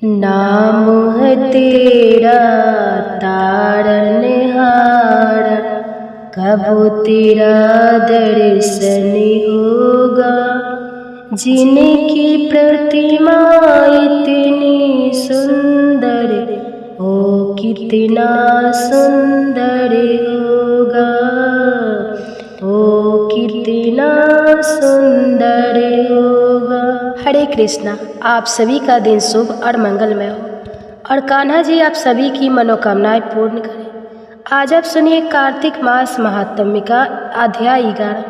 नाम है तेरा तारनहार, कब तेरा दर्शन होगा। जिनकी प्रतिमा इतनी सुंदर, ओ कितना सुंदर होगा, ओ कितना सुंदर होगा। हरे कृष्णा। आप सभी का दिन शुभ और मंगलमय हो और कान्हा जी आप सभी की मनोकामनाएं पूर्ण करें। आज आप सुनिए कार्तिक मास महात्म्य का अध्याय 11।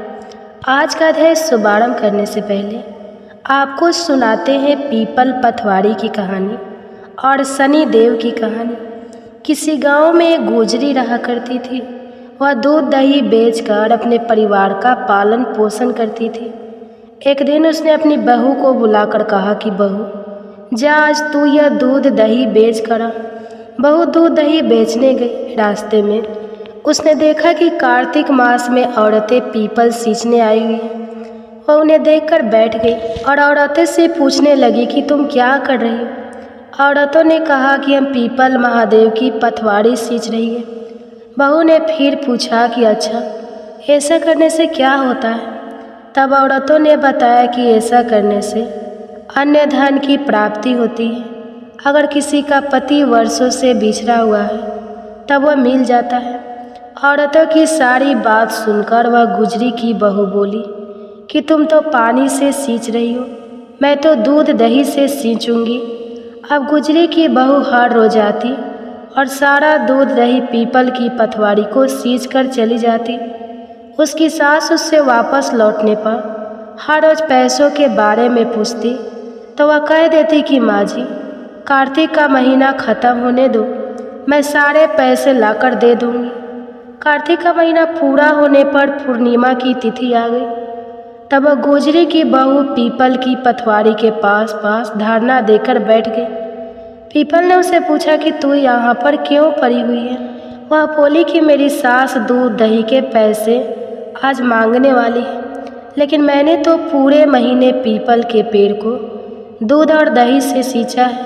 आज का अध्याय शुभारंभ करने से पहले आपको सुनाते हैं पीपल पथवाड़ी की कहानी और शनि देव की कहानी। किसी गांव में एक गुजरी रहा करती थी। वह दूध दही बेचकर अपने परिवार का पालन पोषण करती थी। एक दिन उसने अपनी बहू को बुलाकर कहा कि बहू, जा आज तू यह दूध दही बेच कर आ। बहू दूध दही बेचने गई। रास्ते में उसने देखा कि कार्तिक मास में औरतें पीपल सींचने आई हुई हैं। वह उन्हें देखकर बैठ गई और औरतें से पूछने लगी कि तुम क्या कर रही हो। औरतों ने कहा कि हम पीपल महादेव की पथवाड़ी सींच रही है। बहू ने फिर पूछा कि अच्छा, ऐसा करने से क्या होता है। तब औरतों ने बताया कि ऐसा करने से अन्य धन की प्राप्ति होती है। अगर किसी का पति वर्षों से बिछड़ा हुआ है तब वह मिल जाता है। औरतों की सारी बात सुनकर वह गुजरी की बहू बोली कि तुम तो पानी से सींच रही हो, मैं तो दूध दही से सींचूंगी। अब गुजरी की बहू हर रोज आती और सारा दूध दही पीपल की पथवाड़ी को सींच कर चली जाती। उसकी सास उससे वापस लौटने पर हर रोज पैसों के बारे में पूछती तो वह कह देती कि माँ जी, कार्तिक का महीना ख़त्म होने दो, मैं सारे पैसे लाकर दे दूँगी। कार्तिक का महीना पूरा होने पर पूर्णिमा की तिथि आ गई। तब वह गुजरी की बहू पीपल की पथवाड़ी के पास धरना देकर बैठ गई। पीपल ने उसे पूछा कि तू यहाँ पर क्यों पड़ी हुई है। वह बोली कि मेरी सास दूध दही के पैसे आज मांगने वाली है, लेकिन मैंने तो पूरे महीने पीपल के पेड़ को दूध और दही से सींचा है,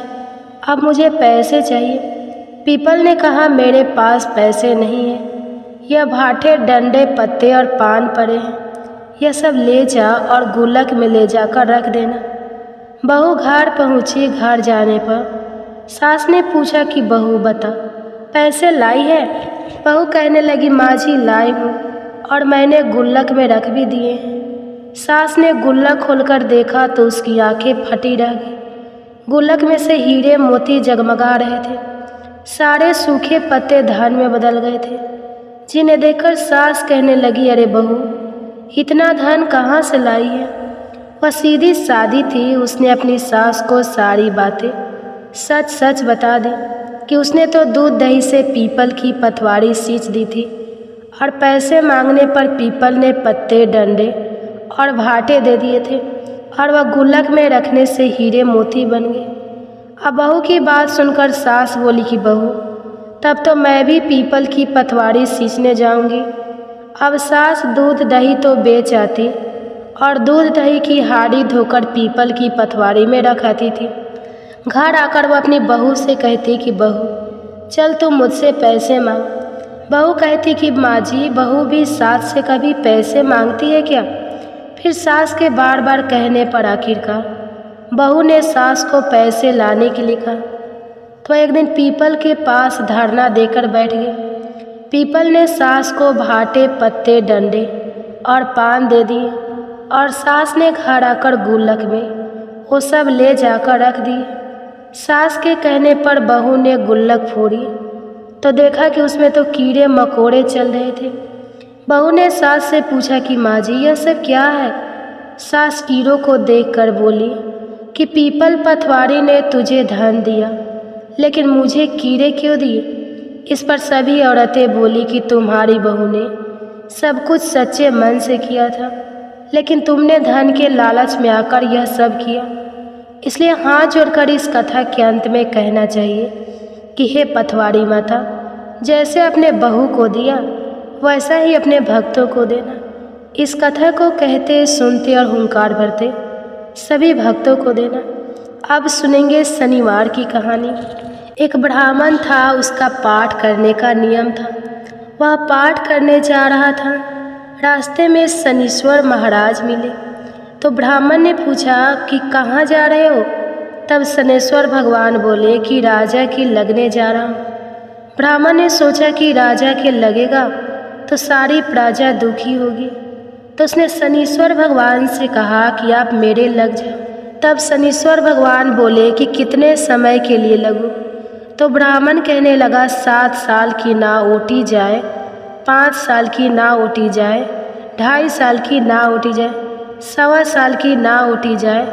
अब मुझे पैसे चाहिए। पीपल ने कहा मेरे पास पैसे नहीं हैं, यह भाटे डंडे पत्ते और पान पड़े हैं, यह सब ले जा और गुल्लक में ले जाकर रख देना। बहू घर पहुँची। घर जाने पर सास ने पूछा कि बहू बता, पैसे लाई है। बहू कहने लगी माँ जी लाई हूँ और मैंने गुल्लक में रख भी दिए हैं। सास ने गुल्लक खोलकर देखा तो उसकी आंखें फटी रह गई। गुल्लक में से हीरे मोती जगमगा रहे थे। सारे सूखे पत्ते धन में बदल गए थे, जिन्हें देखकर सास कहने लगी अरे बहू, इतना धन कहाँ से लाई है। वह सीधी सादी थी। उसने अपनी सास को सारी बातें सच सच बता दी कि उसने तो दूध दही से पीपल की पथवाड़ी सींच दी थी और पैसे मांगने पर पीपल ने पत्ते डंडे और भाटे दे दिए थे और वह गुल्लक में रखने से हीरे मोती बन गए। अब बहू की बात सुनकर सास बोली कि बहू, तब तो मैं भी पीपल की पथवाड़ी सींचने जाऊंगी। अब सास दूध दही तो बेच आती और दूध दही की हाड़ी धोकर पीपल की पथवाड़ी में रख आती थी। घर आकर वह अपनी बहू से कहती कि बहू चल तू मुझसे पैसे मांग। बहू कहती कि माँ जी, बहू भी सास से कभी पैसे मांगती है क्या। फिर सास के बार बार कहने पर आखिरकार बहू ने सास को पैसे लाने के लिए कहा। तो एक दिन पीपल के पास धरना देकर बैठ गए। पीपल ने सास को भाटे पत्ते डंडे और पान दे दिए और सास ने घर आकर गुल्लक में वो सब ले जाकर रख दिए। सास के कहने पर बहू ने गुल्लक फोड़ी तो देखा कि उसमें तो कीड़े मकोड़े चल रहे थे। बहू ने सास से पूछा कि माँ जी यह सब क्या है। सास कीड़ों को देखकर बोली कि पीपल पथवाड़ी ने तुझे धन दिया, लेकिन मुझे कीड़े क्यों दिए। इस पर सभी औरतें बोली कि तुम्हारी बहू ने सब कुछ सच्चे मन से किया था, लेकिन तुमने धन के लालच में आकर यह सब किया। इसलिए हाथ जोड़कर इस कथा के अंत में कहना चाहिए कि हे पथवाड़ी माता, जैसे अपने बहू को दिया वैसा ही अपने भक्तों को देना। इस कथा को कहते सुनते और हुंकार भरते सभी भक्तों को देना। अब सुनेंगे शनिवार की कहानी। एक ब्राह्मण था, उसका पाठ करने का नियम था। वह पाठ करने जा रहा था। रास्ते में शनीश्वर महाराज मिले तो ब्राह्मण ने पूछा कि कहाँ जा रहे हो। तब शनेश्वर भगवान बोले कि राजा की लगने जा रहा हूँ। ब्राह्मण ने सोचा कि राजा के लगेगा तो सारी प्रजा दुखी होगी, तो उसने शनीश्वर भगवान से कहा कि आप मेरे लग जाओ। तब शनीश्वर भगवान बोले कि कितने समय के लिए लगूं। तो ब्राह्मण कहने लगा 7 साल की ना ओटी जाए, 5 साल की ना ओटी जाए, 2.5 साल की ना ओटी जाए, 1.25 साल की ना ओटी जाए।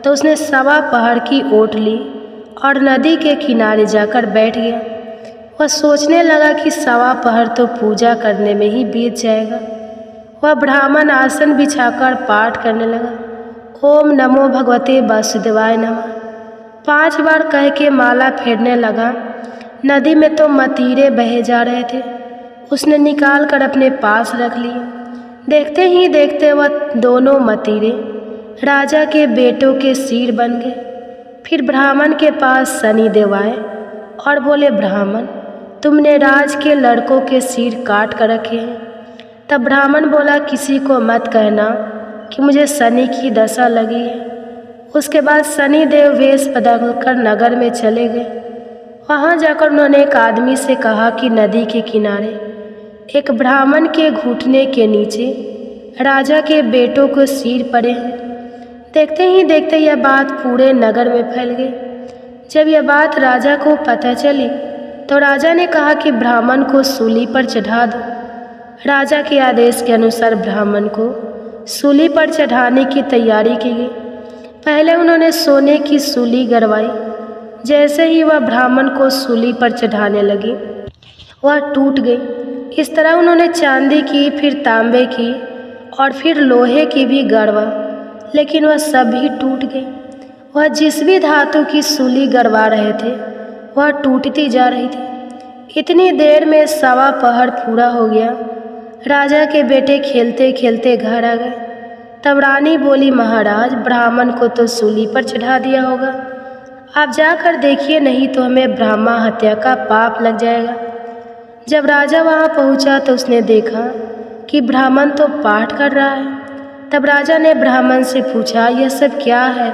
तो उसने 1.25 पहर की ओट ली और नदी के किनारे जाकर बैठ गया। वह सोचने लगा कि 1.25 पहर तो पूजा करने में ही बीत जाएगा। वह ब्राह्मण आसन बिछाकर पाठ करने लगा। ओम नमो भगवते वासुदेवाय नमः 5 बार कह के माला फेरने लगा। नदी में तो मतीरे बहे जा रहे थे। उसने निकाल कर अपने पास रख लिए। देखते ही देखते वह दोनों मतीरे राजा के बेटों के सिर बन गए। फिर ब्राह्मण के पास शनिदेव आए और बोले, ब्राह्मण, तुमने राज के लड़कों के सिर काट कर रखे हैं। तब ब्राह्मण बोला, किसी को मत कहना कि मुझे शनि की दशा लगी है। उसके बाद शनिदेव वेश बदल कर नगर में चले गए। वहाँ जाकर उन्होंने एक आदमी से कहा कि नदी के किनारे एक ब्राह्मण के घुटने के नीचे राजा के बेटों को सिर पड़े हैं। देखते ही देखते यह बात पूरे नगर में फैल गई। जब यह बात राजा को पता चली तो राजा ने कहा कि ब्राह्मण को सूली पर चढ़ा दो। राजा के आदेश के अनुसार ब्राह्मण को सूली पर चढ़ाने की तैयारी की गई। पहले उन्होंने सोने की सूली गड़वाई। जैसे ही वह ब्राह्मण को सूली पर चढ़ाने लगी, वह टूट गई। इस तरह उन्होंने चांदी की, फिर तांबे की और फिर लोहे की भी गड़वा, लेकिन वह सब ही टूट गई। वह जिस भी धातु की सूली गड़वा रहे थे वह टूटती जा रही थी। इतनी देर में 1.25 पहर पूरा हो गया। राजा के बेटे खेलते खेलते घर आ गए। तब रानी बोली, महाराज, ब्राह्मण को तो सूली पर चढ़ा दिया होगा, आप जाकर देखिए, नहीं तो हमें ब्राह्मण हत्या का पाप लग जाएगा। जब राजा वहाँ पहुँचा तो उसने देखा कि ब्राह्मण तो पाठ कर रहा है। तब राजा ने ब्राह्मण से पूछा, यह सब क्या है?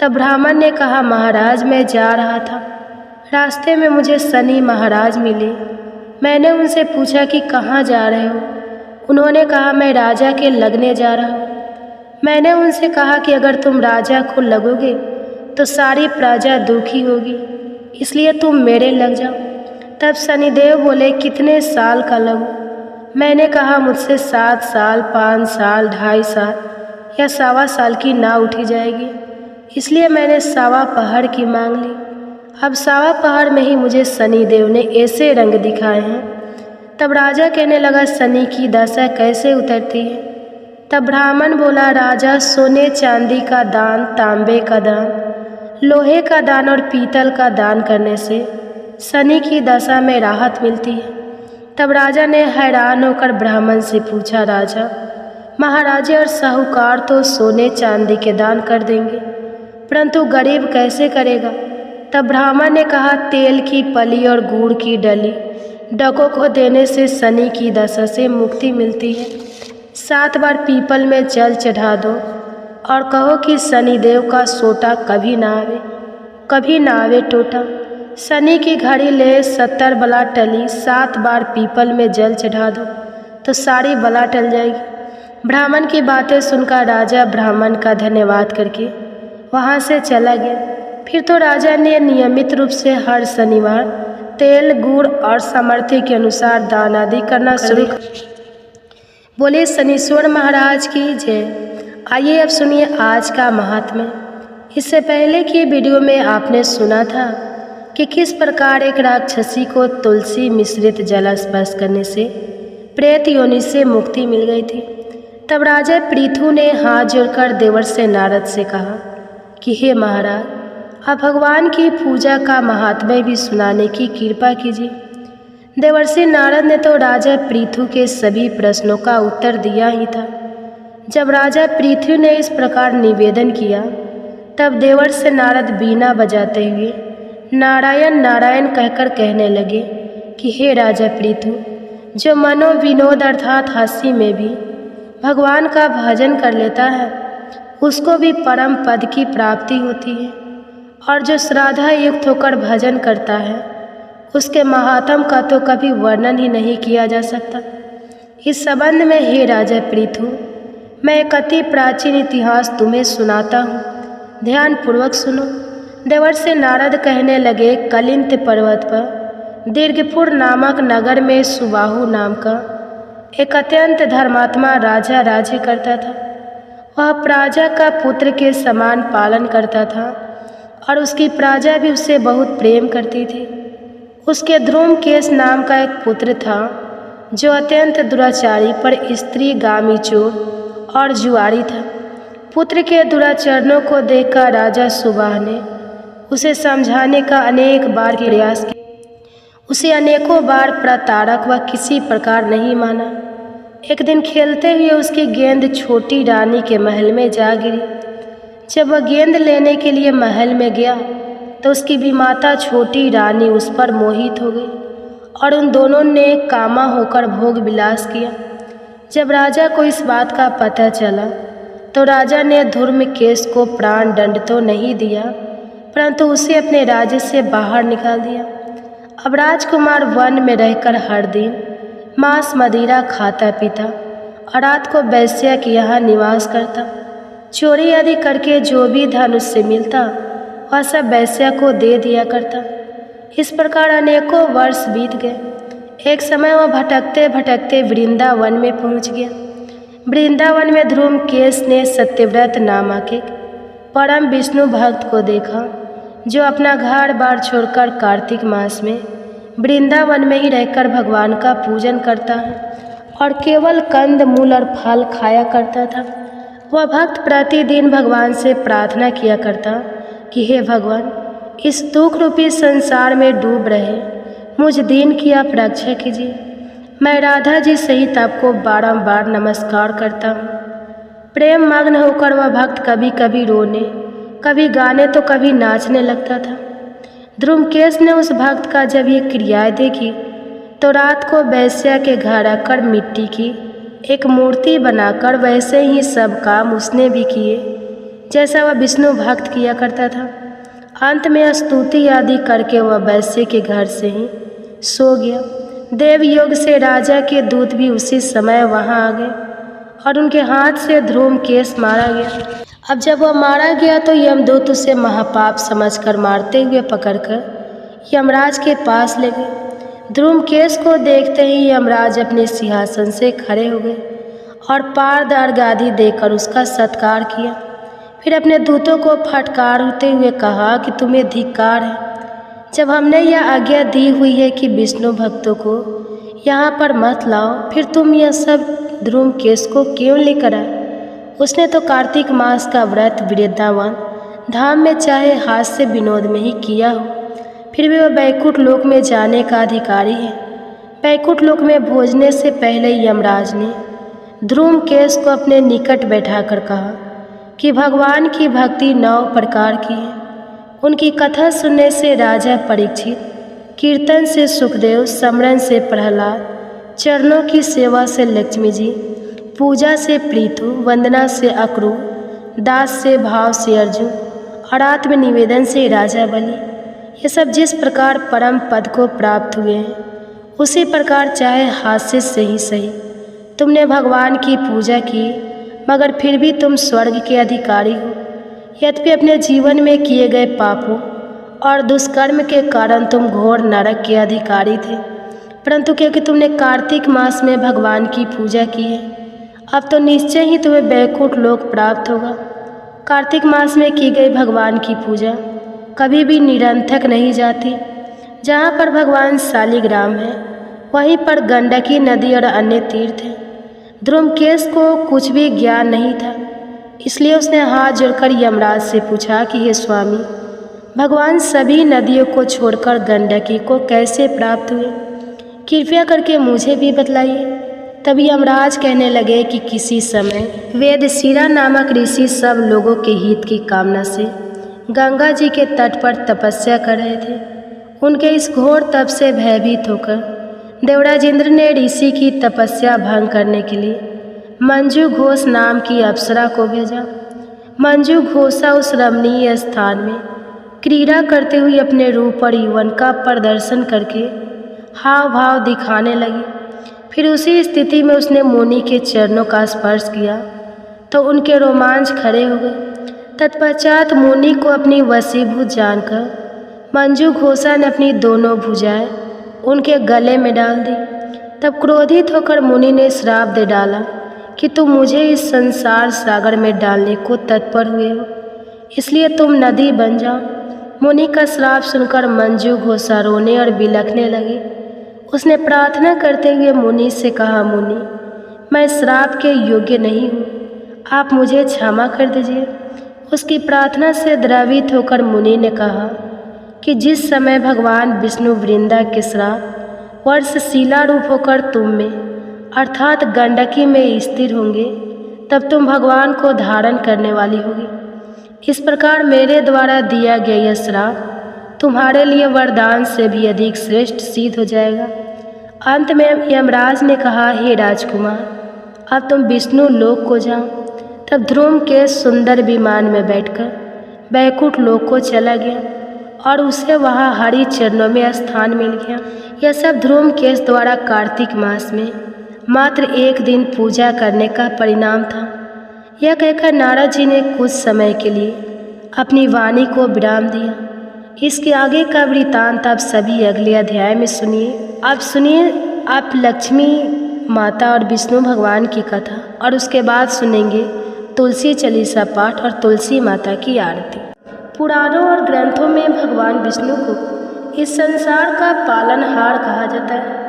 तब ब्राह्मण ने कहा, महाराज, मैं जा रहा था, रास्ते में मुझे शनि महाराज मिले। मैंने उनसे पूछा कि कहाँ जा रहे हो? उन्होंने कहा, मैं राजा के लगने जा रहा हूँ। मैंने उनसे कहा कि अगर तुम राजा को लगोगे तो सारी प्रजा दुखी होगी, इसलिए तुम मेरे लग जाओ। तब शनिदेव बोले, कितने साल का लगूं? मैंने कहा, मुझसे 7 साल, 5 साल, 2.5 साल या 1.25 साल की ना उठी जाएगी, इसलिए मैंने 1.25 पहर की मांग ली। अब 1.25 पहर में ही मुझे शनिदेव ने ऐसे रंग दिखाए हैं। तब राजा कहने लगा, शनि की दशा कैसे उतरती है? तब ब्राह्मण बोला, राजा, सोने चांदी का दान, तांबे का दान, लोहे का दान और पीतल का दान करने से शनि की दशा में राहत मिलती है। तब राजा ने हैरान होकर ब्राह्मण से पूछा, राजा, महाराजे और साहूकार तो सोने चांदी के दान कर देंगे, परंतु गरीब कैसे करेगा? तब ब्राह्मण ने कहा, तेल की पली और गुड़ की डली डकों को देने से शनि की दशा से मुक्ति मिलती है। 7 बार पीपल में जल चढ़ा दो और कहो कि शनिदेव का सोटा कभी ना आवे, कभी ना आवे टोटा। शनि की घड़ी ले 70 बला टली, 7 बार पीपल में जल चढ़ा दो तो सारी बला टल जाएगी। ब्राह्मण की बातें सुनकर राजा ब्राह्मण का धन्यवाद करके वहाँ से चला गया। फिर तो राजा ने नियमित रूप से हर शनिवार तेल, गुड़ और सामर्थ्य के अनुसार दान आदि करना शुरू कर। बोले शनीश्वर महाराज की जय। आइए अब सुनिए आज का महात्म्य। इससे पहले की वीडियो में आपने सुना था कि किस प्रकार एक राक्षसी को तुलसी मिश्रित जल स्पर्श करने से प्रेत योनि से मुक्ति मिल गई थी। तब राजा पृथु ने हाथ जोड़कर देवर्षि नारद से कहा कि हे महाराज, आप भगवान की पूजा का महात्म्य भी सुनाने की कृपा कीजिए। देवर्षि नारद ने तो राजा पृथु के सभी प्रश्नों का उत्तर दिया ही था। जब राजा पृथु ने इस प्रकार निवेदन किया तब देवर से नारद बीना बजाते हुए नारायण नारायण कहकर कहने लगे कि हे राजा पृथु, जो मनोविनोद अर्थात हंसी में भी भगवान का भजन कर लेता है उसको भी परम पद की प्राप्ति होती है, और जो श्रद्धा युक्त होकर भजन करता है उसके महात्म का तो कभी वर्णन ही नहीं किया जा सकता। इस संबंध में हे राजा पृथु, मैं एक अति प्राचीन इतिहास तुम्हें सुनाता हूँ, ध्यान पूर्वक सुनो। देवर से नारद कहने लगे, कलिंत पर्वत पर दीर्घपुर नामक नगर में सुबाहु नाम का एक अत्यंत धर्मात्मा राजा राज्य करता था। वह प्रजा का पुत्र के समान पालन करता था और उसकी प्रजा भी उससे बहुत प्रेम करती थी। उसके ध्रुमकेश नाम का एक पुत्र था जो अत्यंत दुराचारी पर स्त्री गामी चोर और जुआरी था। पुत्र के दुराचरणों को देखकर राजा सुबाह ने उसे समझाने का अनेक बार प्रयास किया। उसे अनेकों बार प्रताड़क व किसी प्रकार नहीं माना। एक दिन खेलते हुए उसकी गेंद छोटी रानी के महल में जा गिरी। जब वह गेंद लेने के लिए महल में गया तो उसकी भी माता छोटी रानी उस पर मोहित हो गई और उन दोनों ने कामा होकर भोग विलास किया। जब राजा को इस बात का पता चला तो राजा ने धूम्रकेश को प्राण दंड तो नहीं दिया, परंतु उसे अपने राज्य से बाहर निकाल दिया। अब राजकुमार वन में रहकर हर दिन मांस मदिरा खाता पीता और रात को वैश्या के यहाँ निवास करता। चोरी आदि करके जो भी धन उससे मिलता वह सब वैश्या को दे दिया करता। इस प्रकार अनेकों वर्ष बीत गए। एक समय वह भटकते भटकते वृंदावन में पहुँच गया। वृंदावन में धूम्रकेश ने सत्यव्रत नामक एक परम विष्णु भक्त को देखा जो अपना घर बार छोड़कर कार्तिक मास में वृंदावन में ही रहकर भगवान का पूजन करता है और केवल कंद मूल और फल खाया करता था। वह भक्त प्रतिदिन भगवान से प्रार्थना किया करता कि हे भगवान, इस दुख रूपी संसार में डूब रहे मुझ दीन की आप रक्षा कीजिए। मैं राधा जी सहित आपको बारंबार नमस्कार करता हूँ। प्रेम मग्न होकर वह भक्त कभी कभी रोने, कभी गाने तो कभी नाचने लगता था। धूम्रकेश ने उस भक्त का जब ये क्रियाएं देखी तो रात को वैश्या के घर आकर मिट्टी की एक मूर्ति बनाकर वैसे ही सब काम उसने भी किए जैसा वह विष्णु भक्त किया करता था। अंत में स्तुति आदि करके वह वैश्य के घर से ही सो गया। देव योग से राजा के दूत भी उसी समय वहां आ गए और उनके हाथ से धूम्रकेश मारा गया। अब जब वह मारा गया तो यमदूत उसे महापाप समझकर मारते हुए पकड़कर यमराज के पास ले गए। धूम्रकेश को देखते ही यमराज अपने सिंहासन से खड़े हो गए और पार्द अर्घ आदि देकर उसका सत्कार किया। फिर अपने दूतों को फटकारते हुए कहा कि तुम्हें धिक्कार है। जब हमने यह आज्ञा दी हुई है कि विष्णु भक्तों को यहाँ पर मत लाओ, फिर तुम यह सब धूम्रकेश को क्यों लेकर आए? उसने तो कार्तिक मास का व्रत वृंदावन धाम में चाहे हास्य विनोद में ही किया हो, फिर भी वह बैकुंठ लोक में जाने का अधिकारी है। बैकुंठ लोक में भोजने से पहले यमराज ने धूम्रकेश को अपने निकट बैठाकर कहा कि भगवान की भक्ति 9 प्रकार की है। उनकी कथा सुनने से राजा परीक्षित, कीर्तन से सुखदेव, स्मरण से प्रहलाद, चरणों की सेवा से लक्ष्मी जी, पूजा से पृथु, वंदना से अक्रूर, दास से भाव से अर्जुन और आत्म निवेदन से राजा बलि। ये सब जिस प्रकार परम पद को प्राप्त हुए हैं उसी प्रकार चाहे हास्य से ही सही तुमने भगवान की पूजा की, मगर फिर भी तुम स्वर्ग के अधिकारी हो। यद्यपि अपने जीवन में किए गए पापों और दुष्कर्म के कारण तुम घोर नरक के अधिकारी थे, परंतु क्योंकि तुमने कार्तिक मास में भगवान की पूजा की है, अब तो निश्चय ही तुम्हें बैकुंठ लोक प्राप्त होगा। कार्तिक मास में की गई भगवान की पूजा कभी भी निरर्थक नहीं जाती। जहाँ पर भगवान शालिग्राम है वहीं पर गंडकी नदी और अन्य तीर्थ हैं। धूम्रकेश को कुछ भी ज्ञान नहीं था, इसलिए उसने हाथ जोड़कर यमराज से पूछा कि हे स्वामी, भगवान सभी नदियों को छोड़कर गंडकी को कैसे प्राप्त हुए? कृपया करके मुझे भी बतलाइए। तभी यमराज कहने लगे कि किसी समय वेदशिरा नामक ऋषि सब लोगों के हित की कामना से गंगा जी के तट पर तपस्या कर रहे थे। उनके इस घोर तप से भयभीत होकर देवराज इंद्र ने ऋषि की तपस्या भंग करने के लिए मंजू घोष नाम की अप्सरा को भेजा। मंजू घोषा उस रमणीय स्थान में क्रीड़ा करते हुए अपने रूप और यौवन का प्रदर्शन करके हाव भाव दिखाने लगी। फिर उसी स्थिति में उसने मुनि के चरणों का स्पर्श किया तो उनके रोमांच खड़े हो गए। तत्पश्चात मुनि को अपनी वशीभूत जानकर मंजू घोषा ने अपनी दोनों भुजाएं उनके गले में डाल दी। तब क्रोधित होकर मुनि ने श्राप दे डाला कि तुम मुझे इस संसार सागर में डालने को तत्पर हुए हो, इसलिए तुम नदी बन जाओ। मुनि का श्राप सुनकर मंजू घोषा रोने और बिलखने लगी। उसने प्रार्थना करते हुए मुनि से कहा, मुनि, मैं श्राप के योग्य नहीं हूँ, आप मुझे क्षमा कर दीजिए। उसकी प्रार्थना से द्रवित होकर मुनि ने कहा कि जिस समय भगवान विष्णु वृंदा के श्राप वर्ष शिला रूप होकर तुम में अर्थात गंडकी में स्थिर होंगे, तब तुम भगवान को धारण करने वाली होगी। इस प्रकार मेरे द्वारा दिया गया यह श्राप तुम्हारे लिए वरदान से भी अधिक श्रेष्ठ सिद्ध हो जाएगा। अंत में यमराज ने कहा, हे राजकुमार, अब तुम विष्णु लोक को जाओ। तब ध्रुव के सुंदर विमान में बैठकर बैकुंठ लोक को चला गया और उसे वहाँ हरि चरणों में स्थान मिल गया। यह सब ध्रुव केश द्वारा कार्तिक मास में मात्र एक दिन पूजा करने का परिणाम था। यह कहकर नारद जी ने कुछ समय के लिए अपनी वाणी को विराम दिया। इसके आगे का वृतांत आप सभी अगले अध्याय में सुनिए। आप सुनिए आप लक्ष्मी माता और विष्णु भगवान की कथा, और उसके बाद सुनेंगे तुलसी चालीसा पाठ और तुलसी माता की आरती। पुराणों और ग्रंथों में भगवान विष्णु को इस संसार का पालनहार कहा जाता है।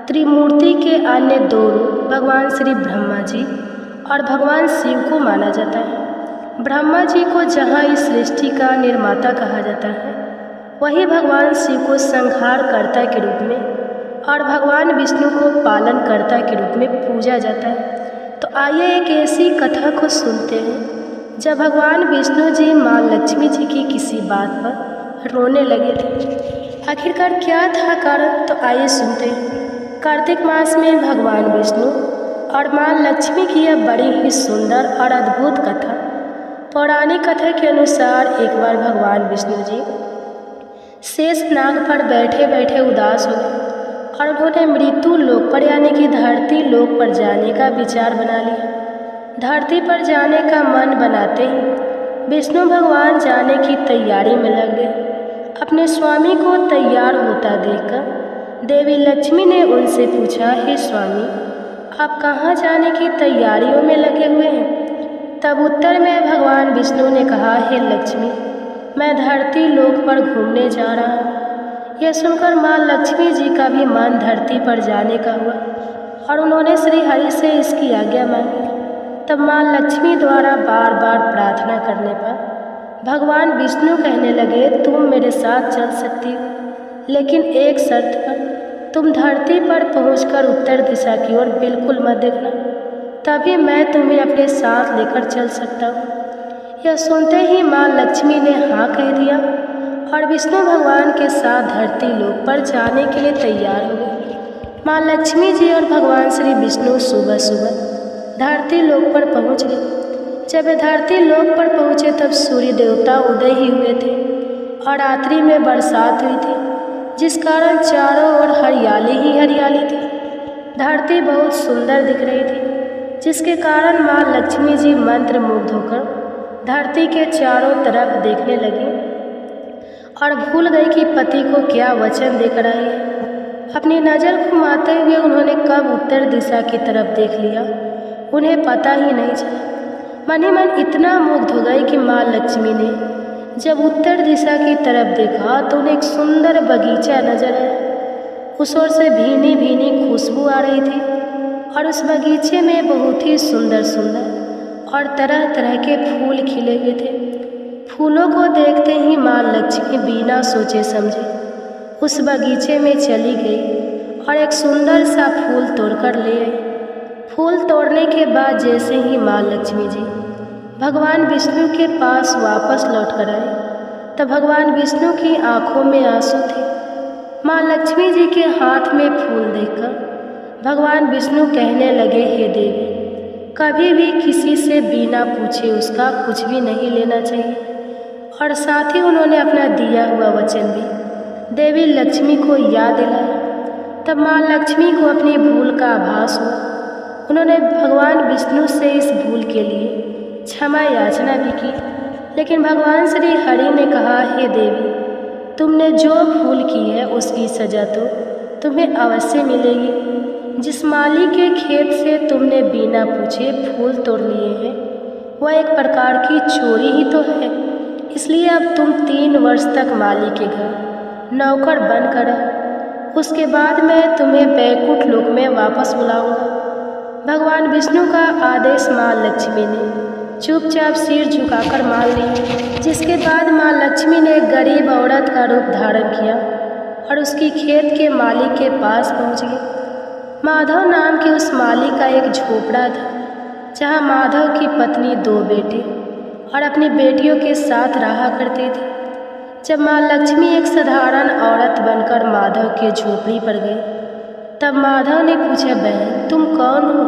त्रिमूर्ति के अन्य दो रूप भगवान श्री ब्रह्मा जी और भगवान शिव को माना जाता है। ब्रह्मा जी को जहाँ इस सृष्टि का निर्माता कहा जाता है, वही भगवान शिव को संहारकर्ता के रूप में और भगवान विष्णु को पालनकर्ता के रूप में पूजा जाता है। तो आइए एक ऐसी कथा को सुनते हैं जब भगवान विष्णु जी माँ लक्ष्मी जी की किसी बात पर रोने लगे थे। आखिरकार क्या था कारण, तो आइए सुनते हैं। कार्तिक मास में भगवान विष्णु और माँ लक्ष्मी की यह बड़ी ही सुंदर और अद्भुत कथा। पौराणिक कथा के अनुसार एक बार भगवान विष्णु जी शेष नाग पर बैठे बैठे उदास हो गए और उन्होंने मृत्यु लोक पर यानी कि धरती लोक पर जाने का विचार बना लिया। धरती पर जाने का मन बनाते ही विष्णु भगवान जाने की तैयारी में लग गए। अपने स्वामी को तैयार होता देखकर देवी लक्ष्मी ने उनसे पूछा, हे स्वामी, आप कहाँ जाने की तैयारियों में लगे हुए हैं? तब उत्तर में भगवान विष्णु ने कहा, हे लक्ष्मी, मैं धरती लोक पर घूमने जा रहा हूँ। यह सुनकर माँ लक्ष्मी जी का भी मन धरती पर जाने का हुआ और उन्होंने श्री हरि से इसकी आज्ञा मांगी। तब माँ लक्ष्मी द्वारा बार बार प्रार्थना करने पर भगवान विष्णु कहने लगे, तुम मेरे साथ चल सकती हो, लेकिन एक शर्त पर, तुम धरती पर पहुंचकर उत्तर दिशा की ओर बिल्कुल मत देखना, तभी मैं तुम्हें अपने साथ लेकर चल सकता हूँ। यह सुनते ही माँ लक्ष्मी ने हाँ कह दिया और विष्णु भगवान के साथ धरती लोक पर जाने के लिए तैयार हो गए। माँ लक्ष्मी जी और भगवान श्री विष्णु सुबह सुबह धरती लोक पर पहुँच गए। जब वे धरती लोक पर पहुँचे तब सूर्य देवता उदय ही हुए थे और रात्रि में बरसात हुई थी, जिस कारण चारों ओर हरियाली ही हरियाली थी। धरती बहुत सुंदर दिख रही थी, जिसके कारण माँ लक्ष्मी जी मंत्र मुग्ध होकर धरती के चारों तरफ देखने लगी और भूल गई कि पति को क्या वचन देकर आई है। अपनी नज़र घुमाते हुए उन्होंने कब उत्तर दिशा की तरफ देख लिया, उन्हें पता ही नहीं चला। मन ही मन इतना मुग्ध हो गई कि माँ लक्ष्मी ने जब उत्तर दिशा की तरफ देखा तो उन्हें एक सुंदर बगीचा नजर आया। उस ओर से भीनी भीनी खुशबू आ रही थी और उस बगीचे में बहुत ही सुंदर सुंदर और तरह तरह के फूल खिले हुए थे। फूलों को देखते ही माँ लक्ष्मी बिना सोचे समझे उस बगीचे में चली गई और एक सुंदर सा फूल तोड़कर ले आई फूल तोड़ने के बाद जैसे ही माँ लक्ष्मी जी भगवान विष्णु के पास वापस लौट कर आए, तब भगवान विष्णु की आंखों में आंसू थे। माँ लक्ष्मी जी के हाथ में फूल देखकर भगवान विष्णु कहने लगे, हे देवी, कभी भी किसी से बिना पूछे उसका कुछ भी नहीं लेना चाहिए। और साथ ही उन्होंने अपना दिया हुआ वचन भी देवी लक्ष्मी को याद दिलाया। तब माँ लक्ष्मी को अपनी भूल का आभास हुआ। उन्होंने भगवान विष्णु से इस भूल के लिए क्षमा याचना भी की, लेकिन भगवान श्री हरि ने कहा, हे देवी, तुमने जो भूल की है उसकी सज़ा तो तुम्हें अवश्य मिलेगी। जिस माली के खेत से तुमने बिना पूछे फूल तोड़ लिए हैं वह एक प्रकार की चोरी ही तो है। इसलिए अब तुम 3 वर्ष तक माली के घर नौकर बनकर रहो। उसके बाद मैं तुम्हें बैकुंठ लोक में वापस बुलाऊंगा। भगवान विष्णु का आदेश माँ लक्ष्मी ने चुपचाप सिर झुकाकर मान ली, जिसके बाद माँ लक्ष्मी ने एक गरीब औरत का रूप धारण किया और उसकी खेत के मालिक के पास पहुँच गई। माधव नाम के उस माली का एक झोपड़ा था, जहाँ माधव की पत्नी 2 बेटे और अपनी बेटियों के साथ रहा करती थी। जब माँ लक्ष्मी एक साधारण औरत बनकर माधव के झोपड़ी पर गई, तब माधव ने पूछा, बहन तुम कौन हो?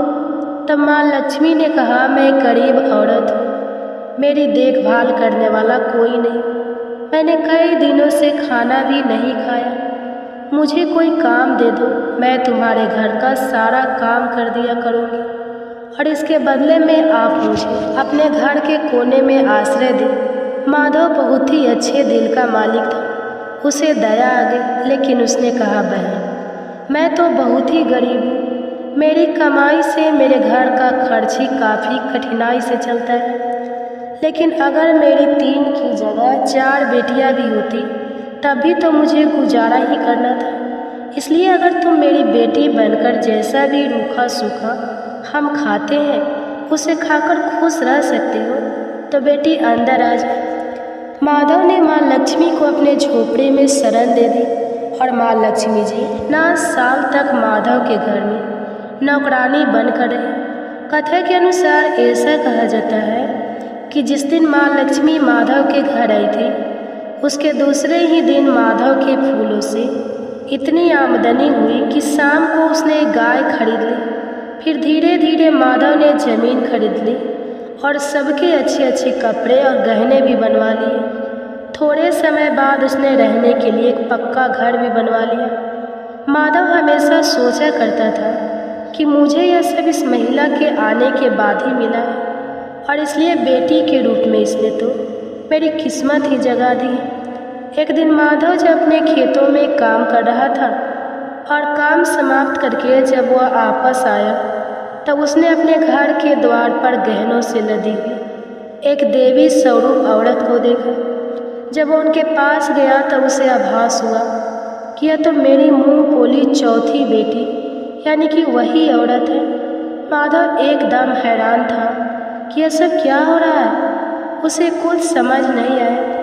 तब माँ लक्ष्मी ने कहा, मैं एक गरीब औरत हूँ, मेरी देखभाल करने वाला कोई नहीं। मैंने कई दिनों से खाना भी नहीं खाया। मुझे कोई काम दे दो, मैं तुम्हारे घर का सारा काम कर दिया करूँगी और इसके बदले में आप मुझे अपने घर के कोने में आश्रय दें। माधव बहुत ही अच्छे दिल का मालिक था। उसे दया आ गई, लेकिन उसने कहा, बहन मैं तो बहुत ही गरीब हूँ। मेरी कमाई से मेरे घर का खर्च ही काफ़ी कठिनाई से चलता है। लेकिन अगर मेरी 3 की जगह 4 बेटियाँ भी होती तब भी तो मुझे गुजारा ही करना था। इसलिए अगर तुम मेरी बेटी बनकर जैसा भी रूखा सूखा हम खाते हैं उसे खाकर खुश रह सकते हो तो बेटी अंदर आ जाए। माधव ने माँ लक्ष्मी को अपने झोपड़े में शरण दे दी और माँ लक्ष्मी जी 9 साल तक माधव के घर में नौकरानी बनकर रही। कथा के अनुसार ऐसा कहा जाता है कि जिस दिन माँ लक्ष्मी माधव के घर आई थी उसके दूसरे ही दिन माधव के फूलों से इतनी आमदनी हुई कि शाम को उसने एक गाय खरीद ली। फिर धीरे धीरे माधव ने ज़मीन खरीद ली और सबके अच्छे अच्छे कपड़े और गहने भी बनवा लिए। थोड़े समय बाद उसने रहने के लिए एक पक्का घर भी बनवा लिया। माधव हमेशा सोचा करता था कि मुझे यह सब इस महिला के आने के बाद ही मिला है और इसलिए बेटी के रूप में इसने तो मेरी किस्मत ही जगा दी। एक दिन माधव जब अपने खेतों में काम कर रहा था और काम समाप्त करके जब वह वापस आया तब उसने अपने घर के द्वार पर गहनों से लदी हुई एक देवी स्वरूप औरत को देखा। जब वह उनके पास गया तब उसे आभास हुआ कि यह तो मेरी मुँह बोली चौथी बेटी यानी कि वही औरत है। माधव एकदम हैरान था कि यह सब क्या हो रहा है। उसे कुछ समझ नहीं आया।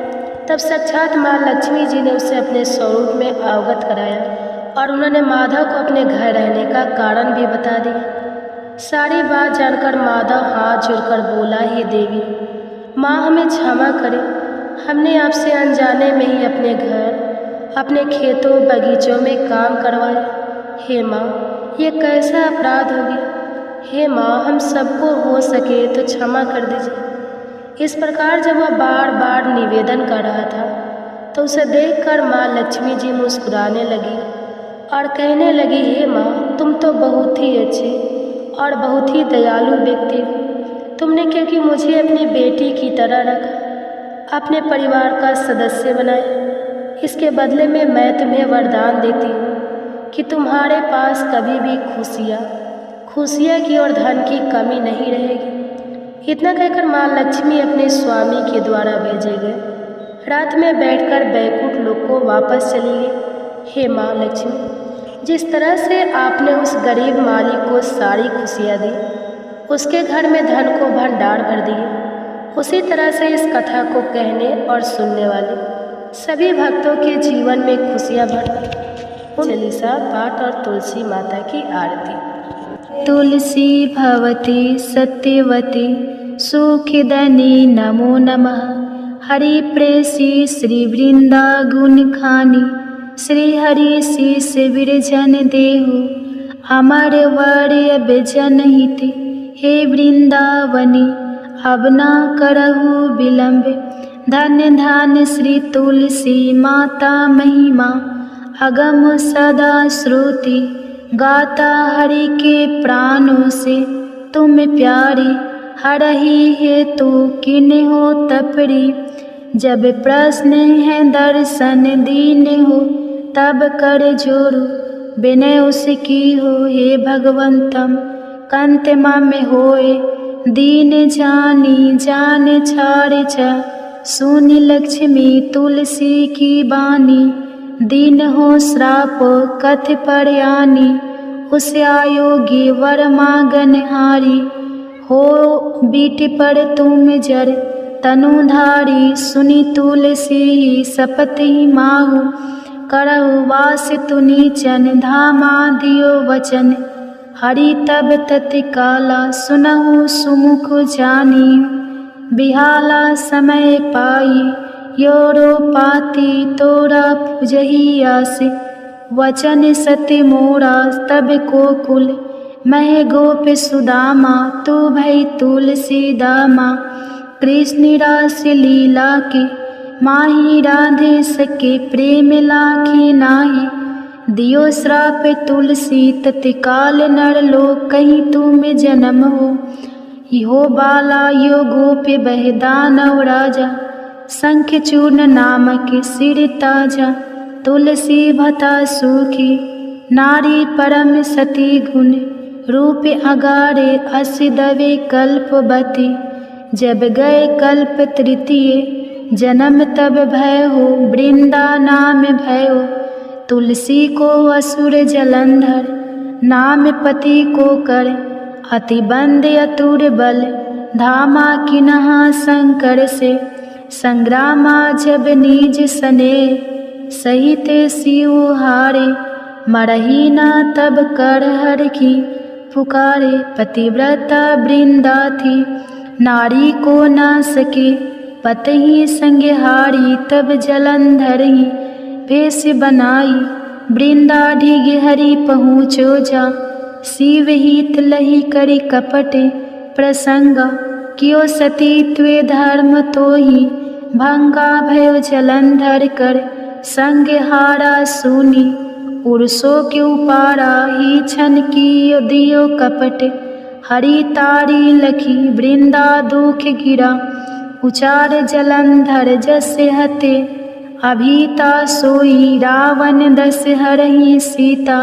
तब साक्षात माँ लक्ष्मी जी ने उसे अपने स्वरूप में अवगत कराया और उन्होंने माधव को अपने घर रहने का कारण भी बता दिया। सारी बात जानकर माधव हाथ जोड़कर बोला, हे देवी, माँ हमें क्षमा करें, हमने आपसे अनजाने में ही अपने घर अपने खेतों बगीचों में काम करवाया। हे माँ, ये कैसा अपराध हो गया। हे माँ, हम सबको हो सके तो क्षमा कर दीजिए। इस प्रकार जब वह बार बार निवेदन कर रहा था तो उसे देखकर माँ लक्ष्मी जी मुस्कुराने लगी और कहने लगी, हे माँ, तुम तो बहुत ही अच्छे और बहुत ही दयालु व्यक्ति हो। तुमने क्योंकि मुझे अपनी बेटी की तरह रखा, अपने परिवार का सदस्य बनाया। इसके बदले में मैं तुम्हें वरदान देती हूँ कि तुम्हारे पास कभी भी खुशियाँ की और धन की कमी नहीं रहेगी। इतना कहकर माँ लक्ष्मी अपने स्वामी के द्वारा भेजे गए रात में बैठकर बैकुंठ लोक को वापस चली गई। हे माँ लक्ष्मी, जिस तरह से आपने उस गरीब माली को सारी खुशियाँ दी, उसके घर में धन को भंडार भर दिए, उसी तरह से इस कथा को कहने और सुनने वाले सभी भक्तों के जीवन में खुशियाँ भर। चालीसा पाठ और तुलसी माता की आरती। तुलसी भवती सत्यवती सुखदनी नमो नमः। हरि प्रेसी श्री वृंदा गुण खानी श्री हरि शीस विरजन देहु अमर वर्य बेजन हित। हे वृंदावनी अब ना करहु विलंब। धन्य धन्य श्री तुलसी माता महिमा अगम सदा श्रुति। गाता हरि के प्राणों से तुम प्यारी हरहि हेतु किन हो तपरी। जब प्रश्न है दर्शन दीन हो तब कर जोड़ो विनय उसकी हो। हे भगवंतम कंत मम होए दीन जानी जान छाड़ जा। सुनि लक्ष्मी तुलसी की बानी दीन हो श्राप कथ पर आनी। उस आयोगी वर मांगन हारी हो बीट पर तुम जर तनुधारी। सुनी तुलसी सपत ही माहु करहु वास तुनीचन। धामा दियो वचन हरि तब तत्काला सुनहु सुमुख जानी। बिहाला समय पाई योरो पाती तोरा पुजही आस। वचन सत्य मोरा तब को कुल मह गोप सुदामा। तू भई तुलसी दामा कृष्ण रास लीला के माही राधे सके प्रेम लाखी नाही। दियो श्राप तुलसी तत्काल नर लोक कहीं तुम जन्म हो। यो बाला यो गोप बह दानव राजा शंख चूर्ण नामक सिर ताजा। तुलसी भता सुखी नारी परम सती गुण रूप अगारे अस दवे कल्पवती। जब गए कल्प तृतीय जन्म तब भय हो वृंदा नाम भयो। तुलसी को असुर जलंधर नाम पति को कर अति बंद अतुर बल। धामा किन्हा शंकर से संग्रामा जब निज सने सहित शिव हारे। मरही ना तब कर हर की पुकारे। पतिव्रता वृंदा थी नारी को ना सके पति संग हारी। तब जलंधर ही भेष बनाई वृंदा ढीग हरि पहुँचो जा। शिव हित लही करी कपट प्रसंगा कियो सती त्वे धर्म तो ही भंगा भयो। जलंधर कर संग हारा सुनी पुरुषों के उपारा ही छन की दियो कपट। हरि तारी लखी वृंदा दुख गिरा उचार जलंधर जसे हते। अभीता सोई रावण दस हरहि सीता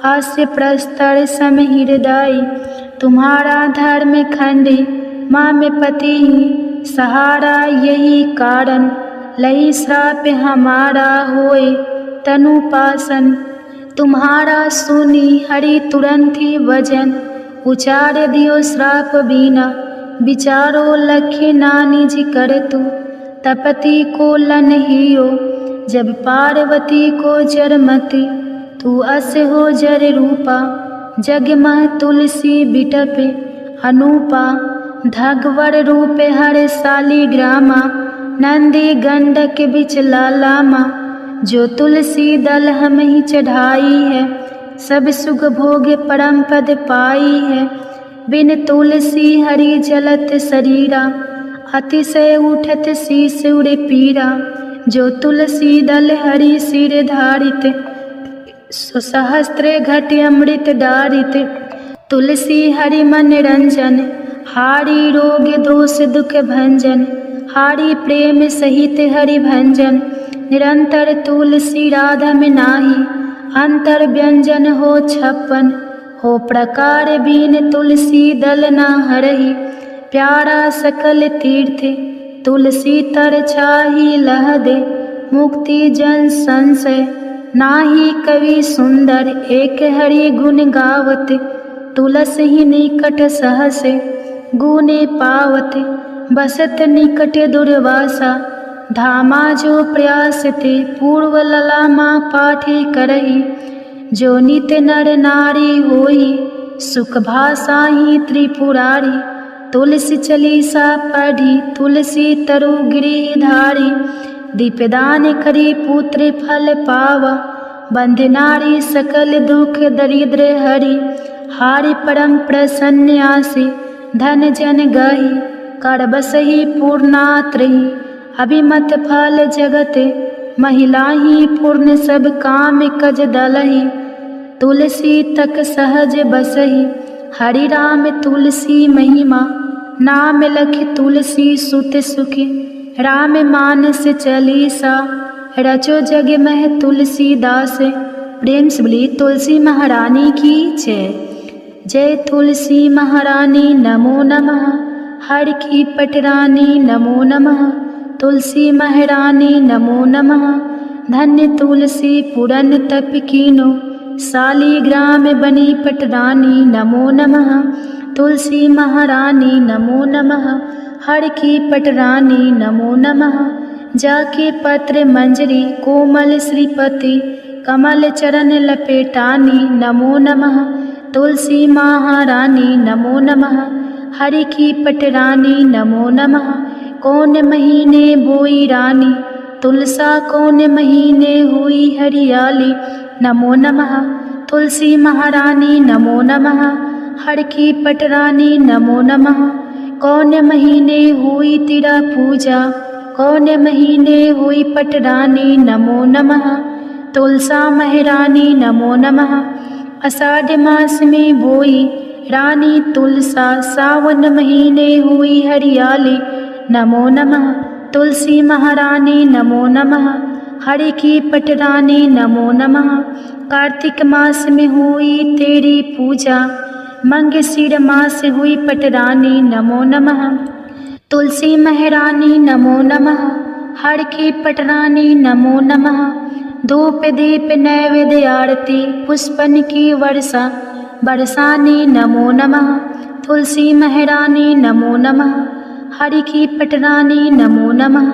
हास्य प्रस्तर सम हृदय। तुम्हारा धर्म खंडे माँ में पति सहारा यही कारण। लई श्राप हमारा होए तनुपासन। तुम्हारा सुनी हरि तुरंत ही वजन उचार दियो श्राप बीना। विचारो लखे नानी जी कर तू तपति को लन हियो। जब पार्वती को जरमति तू अस हो जर रूपा। जग मह तुलसी बिटपे अनूपा। धगवर रूप हर साली ग्रामा नंदी गंडक बिच लालामा। जो तुलसी दल हम ही चढ़ाई है सब सुख भोग परम पद पाई है। बिन तुलसी हरि जलत शरीरा अतिशय उठत शीस उड़े पीरा। जो तुलसी दल हरि सिर धारित सुसहस्त्र घट अमृत डारित। तुलसी हरि मन रंजन हारी रोग दोष दुख भंजन। हारी प्रेम सहित हरि भंजन निरंतर तुलसी राधा में नाही। अंतर व्यंजन हो 56 हो प्रकार बीन तुलसी दल ना हरहि। प्यारा सकल तीर्थ तुलसी तर छाही लह दे। मुक्ति जन संशय नाही कवि सुंदर एक हरि गुण गावत। तुलस ही निकट सहस गुने पावत। बसत निकट दुर्वासा धामा जो प्रयास ते पूर्व ललामा पाठी करही। जो नित नर नारी होई सुख भासाही त्रिपुरारी। तुलसी चालीसा पढ़ी तुलसी तरु गिरिधारी। दीपदान करी पुत्र फल पावा। बंध नारी सकल दुख दरिद्र हरि। हारि परम प्रसन्न आसी धन जन गही। कर बसही पूर्णात्रही अभिमत फल जगत। महिलाही पूर्ण सब काम कज दलही। तुलसी तक सहज बसही हरि राम तुलसी महिमा। नाम लख तुलसी सुत सुखी राम मानस चालीसा। रचो जग मह तुलसीदास। प्रेम से बोली तुलसी महारानी की जय। जय तुलसी महारानी नमो नमः। हर की पटरानी नमो नमः। तुलसी महारानी नमो नमः। धन्य तुलसी पुरन तप कीनो। शालीग्राम बनी पटरानी नमो नमः। तुलसी महारानी नमो नमः। हर की पटरानी नमो नमः। जाके पत्र मंजरी कोमल श्रीपति। कमल चरण लपेटानी नमो नमः। तुलसी महारानी नमो नमः। हरि की पटरानी नमो नमः। कौन महीने बोई रानी तुलसा। कौन महीने हुई हरियाली नमो नमः। तुलसी महारानी नमो नमः। हर की पटरानी नमो नमः। कौन महीने हुई तेरा पूजा। कौन महीने हुई पटरानी नमो नमः। तुलसा महारानी नमो नमः। आषाढ़ मास में बोई रानी तुलसा। सावन महीने हुई हरियाली नमो नमः। तुलसी महारानी नमो नमः। हरि की पटरानी नमो नमः। कार्तिक मास में हुई तेरी पूजा। मंगशीर मास हुई पटरानी नमो नमः। तुलसी महारानी नमो नमः। हर की पटरानी नमो नमः। धूप दीप नैवेद्य आरती पुष्पन की वर्षा बरसानी नमो नमः। तुलसी महारानी नमो नमः। हरि की पटरानी नमो नमः।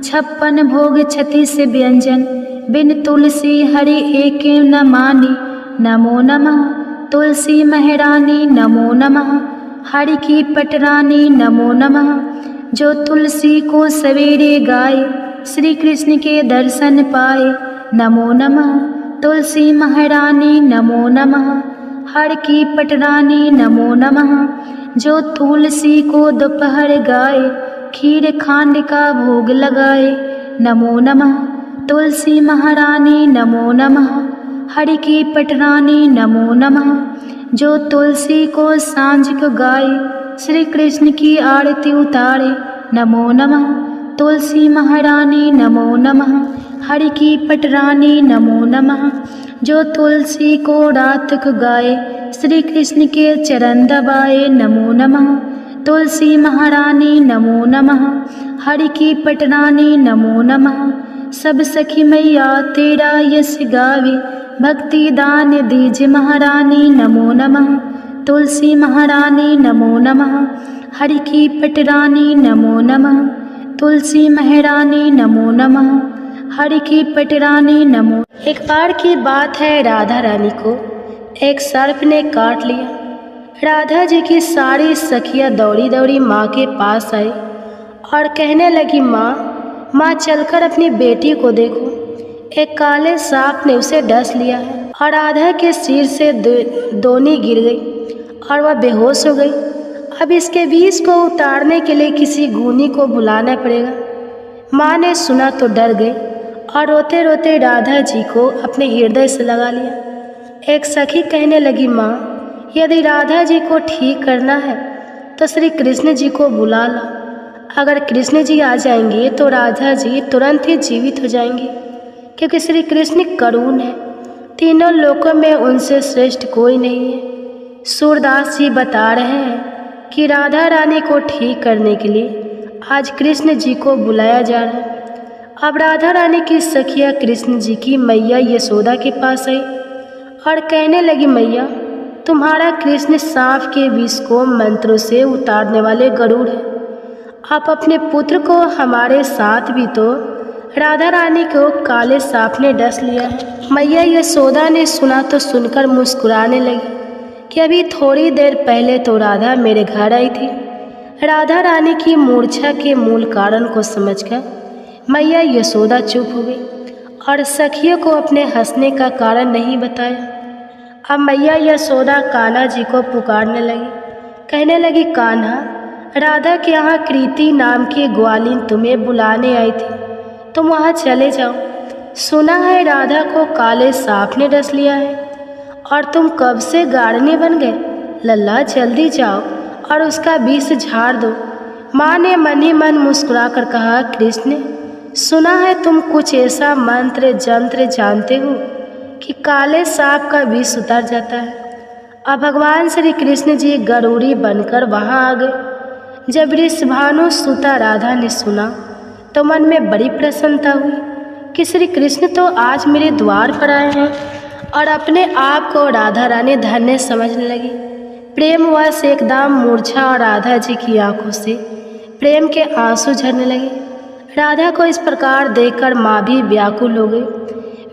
56 भोग 36 व्यंजन बिन तुलसी हरि एक न मानी नमो नमः। तुलसी महारानी नमो नमः। हरि की पटरानी नमो नमः। जो तुलसी को सवेरे गाए श्री कृष्ण के दर्शन पाए नमो नमः। तुलसी महारानी नमो नमः। हर की पटरानी नमो नमः। जो तुलसी को दोपहर गाए खीर खांड का भोग लगाए नमो नमः। तुलसी महारानी नमो नमः। हरि की पटरानी नमो नमः। जो तुलसी को सांझ को गाए श्री कृष्ण की आरती उतारे नमो नमः। तुलसी महारानी नमो नमः। हरि की पटरानी नमो नमः। जो तुलसी को रात को गाए श्री कृष्ण के चरण दबाए नमो नमः। तुलसी महारानी नमो नमः। हरि की पटरानी नमो नमः। सब सखी मैया तेरा यश गावे भक्ति दान दीज महारानी नमो नमः। तुलसी महारानी नमो नमः। हरि की पटरानी नमो नमः। तुलसी महारानी नमो नमः। हरि की पटरानी नमो। एक बार की बात है, राधा रानी को एक सर्प ने काट लिया। राधा जी की सारी सखियाँ दौड़ी दौड़ी माँ के पास आई और कहने लगी, माँ चलकर अपनी बेटी को देखो, एक काले सांप ने उसे डस लिया है। और राधा के सिर से दोनी गिर गई और वह बेहोश हो गई। अब इसके विष को उतारने के लिए किसी गुनी को बुलाना पड़ेगा। माँ ने सुना तो डर गई और रोते रोते राधा जी को अपने हृदय से लगा लिया। एक सखी कहने लगी, माँ यदि राधा जी को ठीक करना है तो श्री कृष्ण जी को बुला ला। अगर कृष्ण जी आ जाएंगे तो राधा जी तुरंत ही जीवित हो जाएंगी, क्योंकि श्री कृष्ण करुण है। तीनों लोकों में उनसे श्रेष्ठ कोई नहीं है। सूरदास जी बता रहे हैं कि राधा रानी को ठीक करने के लिए आज कृष्ण जी को बुलाया जा रहा है। अब राधा रानी की सखिया कृष्ण जी की मैया यशोदा के पास आई और कहने लगी, मैया तुम्हारा कृष्ण सांप के विष को मंत्रों से उतारने वाले गरुड़ है। आप अपने पुत्र को हमारे साथ भी तो राधा रानी को काले सांप ने डस लिया है। मैया यशोदा ने सुना तो सुनकर मुस्कुराने लगी कि अभी थोड़ी देर पहले तो राधा मेरे घर आई थी। राधा रानी की मूर्छा के मूल कारण को समझकर मैया यशोदा चुप हो गई और सखियों को अपने हंसने का कारण नहीं बताया। अब मैया यशोदा कान्हा जी को पुकारने लगी, कहने लगी, कान्हा, राधा के यहाँ कृति नाम की ग्वालिन तुम्हें बुलाने आई थी, तुम वहाँ चले जाओ। सुना है राधा को काले सांप ने डस लिया है और तुम कब से गाड़ने बन गए। लल्ला जल्दी जाओ और उसका विष झाड़ दो। माँ ने मन ही मन मुस्कुरा कर कहा, कृष्ण, सुना है तुम कुछ ऐसा मंत्र जंत्र जानते हो कि काले सांप का विष उतर जाता है। अब भगवान श्री कृष्ण जी गरूरी बनकर वहाँ आ गए। जब वृषभानु सुता राधा ने सुना तो मन में बड़ी प्रसन्नता हुई कि श्री कृष्ण तो आज मेरे द्वार पर आए हैं, और अपने आप को राधा रानी धन्य समझने लगी। प्रेमवश एकदम मूर्छा और राधा जी की आंखों से प्रेम के आंसू झरने लगे। राधा को इस प्रकार देखकर माँ भी व्याकुल हो गई।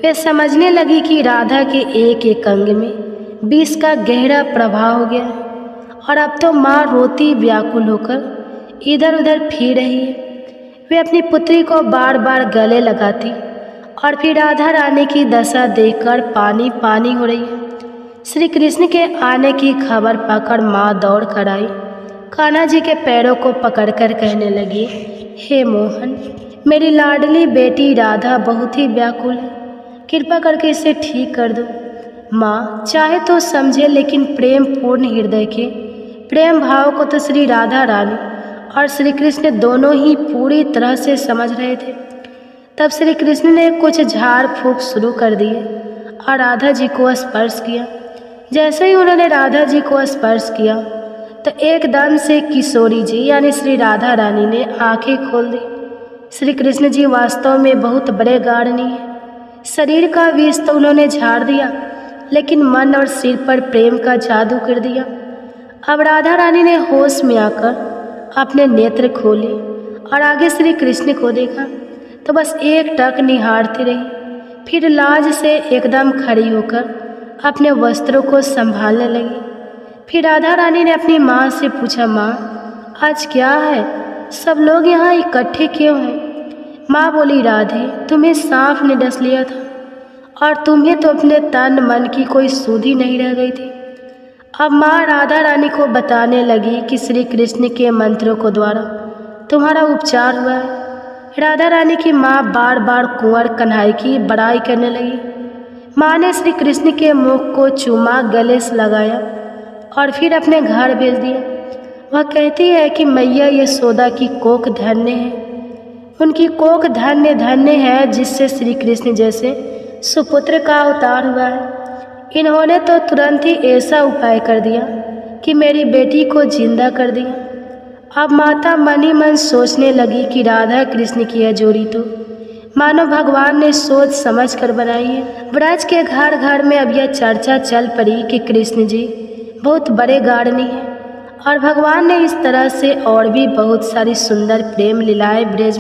वे समझने लगी कि राधा के एक एक अंग में विष का गहरा प्रभाव हो गया है, और अब तो माँ रोती व्याकुल होकर इधर उधर फिर रही है। वे अपनी पुत्री को बार बार गले लगाती और फिर राधा रानी की दशा देखकर पानी पानी हो रही है। श्री कृष्ण के आने की खबर पाकर माँ दौड़ कर आई, कान्हा जी के पैरों को पकड़कर कहने लगी, हे मोहन, मेरी लाडली बेटी राधा बहुत ही व्याकुल है, कृपा करके इसे ठीक कर दो। माँ चाहे तो समझे, लेकिन प्रेम पूर्ण हृदय के प्रेम भाव को तो श्री राधा रानी और श्री कृष्ण दोनों ही पूरी तरह से समझ रहे थे। तब श्री कृष्ण ने कुछ झाड़ फूंक शुरू कर दिए और राधा जी को स्पर्श किया। जैसे ही उन्होंने राधा जी को स्पर्श किया तो एकदम से किशोरी जी यानी श्री राधा रानी ने आंखें खोल दी। श्री कृष्ण जी वास्तव में बहुत बड़े गाढ़नी हैं। शरीर का विष तो उन्होंने झाड़ दिया, लेकिन मन और सिर पर प्रेम का जादू कर दिया। अब राधा रानी ने होश में आकर अपने नेत्र खोले और आगे श्री कृष्ण को देखा तो बस एक टक निहारती रही। फिर लाज से एकदम खड़ी होकर अपने वस्त्रों को संभालने लगी। फिर राधा रानी ने अपनी माँ से पूछा, माँ आज क्या है, सब लोग यहाँ इकट्ठे क्यों हैं? माँ बोली, राधे, तुम्हें सांप ने डस लिया था और तुम्हें तो अपने तन मन की कोई सुध ही नहीं रह गई थी। अब माँ राधा रानी को बताने लगी कि श्री कृष्ण के मंत्रों को द्वारा तुम्हारा उपचार हुआ है। राधा रानी की माँ बार बार कुंवर कन्हई की बड़ाई करने लगी। माँ ने श्री कृष्ण के मुख को चूमा, गले से लगाया और फिर अपने घर भेज दिया। वह कहती है कि मैया यशोदा की कोख धन्य है, उनकी कोख धन्य धन्य है जिससे श्री कृष्ण जैसे सुपुत्र का अवतार हुआ है। इन्होंने तो तुरंत ही ऐसा उपाय कर दिया कि मेरी बेटी को जिंदा कर दिया। अब माता मन ही मन सोचने लगी कि राधा कृष्ण की यह जोड़ी तो मानो भगवान ने सोच समझ कर बनाई है। ब्रज के घर घर में अब यह चर्चा चल पड़ी कि कृष्ण जी बहुत बड़े गाढ़नी हैं, और भगवान ने इस तरह से और भी बहुत सारी सुंदर प्रेम लीलाएं ब्रज